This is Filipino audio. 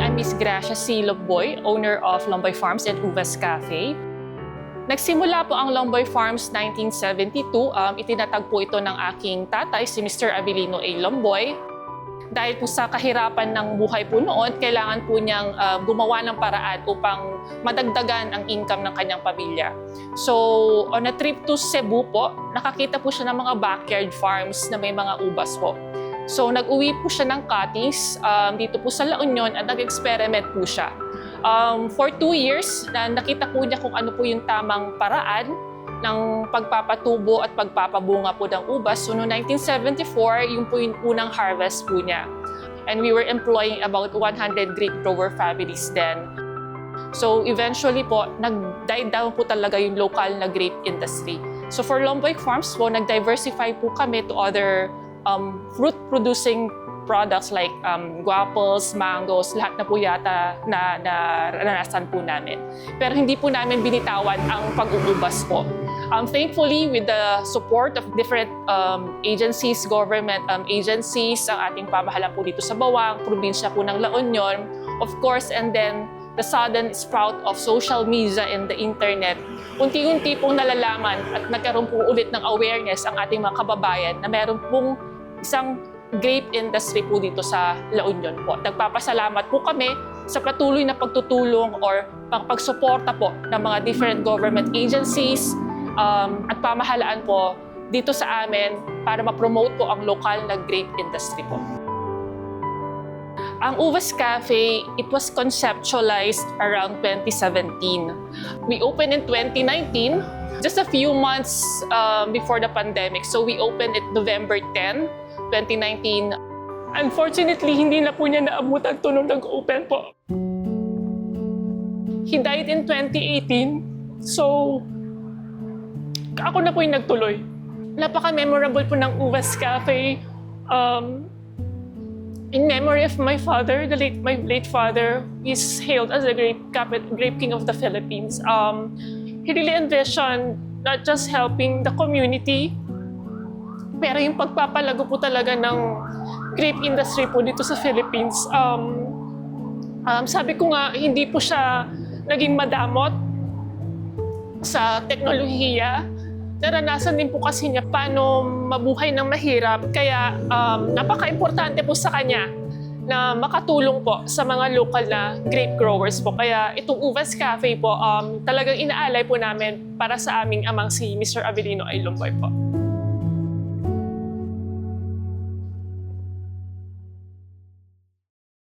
I'm Miss Gracia C. Lomboy, owner of Lomboy Farms and Uvas Cafe. Nagsimula po ang Lomboy Farms 1972. Itinatag po ito ng aking tatay, si Mr. Abilino A. Lomboy. Dahil po sa kahirapan ng buhay po noon, kailangan po niyang gumawa ng paraan upang madagdagan ang income ng kanyang pamilya. So, on a trip to Cebu po, nakakita po siya ng mga backyard farms na may mga ubas po. So, nag-uwi po siya ng cuttings dito po sa La Union at nag-experiment po siya. For 2 years, nakita po niya kung ano po yung tamang paraan ng pagpapatubo at pagpapabunga po ng ubas. So, noong 1974, yung po yung unang harvest po niya. And we were employing about 100 grape grower families then. So, eventually po, nag-die down po talaga yung local na grape industry. So, for Lomboy Farms po, nag-diversify po kami to other fruit-producing products like guapos, mangoes, lahat na po yata na naranasan po namin. Pero hindi po namin binitawan ang pag-uubas po. Thankfully, with the support of different agencies, government agencies, ang ating pamahalaan po dito sa Bawang, probinsya po ng La Union, of course, and then the sudden sprout of social media and the internet, unti-unti pong nalalaman at nagkaroon po ulit ng awareness ang ating mga kababayan na meron pong isang grape industry po dito sa La Union po. Nagpapasalamat po kami sa patuloy na pagtutulong or pagsuporta po ng mga different government agencies at pamahalaan po dito sa amin para ma-promote po ang lokal na grape industry po. Ang Uvas Cafe, it was conceptualized around 2017. We opened in 2019, just a few months before the pandemic. So we opened it November 10, 2019. Unfortunately, hindi na po niya naabutan ito nung nag-open po. He died in 2018, so ako na po yung nagtuloy. Napaka-memorable po ng Uvas Cafe. In memory of my father, my late father, is hailed as the grape king of the Philippines. He really envisioned not just helping the community, pero yung pagpapalago po talaga ng grape industry po dito sa Philippines. Sabi ko nga, hindi po siya naging madamot sa teknolohiya. Naranasan din po kasi niya paano mabuhay ng mahirap. Kaya napaka-importante po sa kanya na makatulong po sa mga local na grape growers po. Kaya itong Uvas Cafe po, talagang inaalay po namin para sa aming amang si Mr. Abilino A. Lomboy po.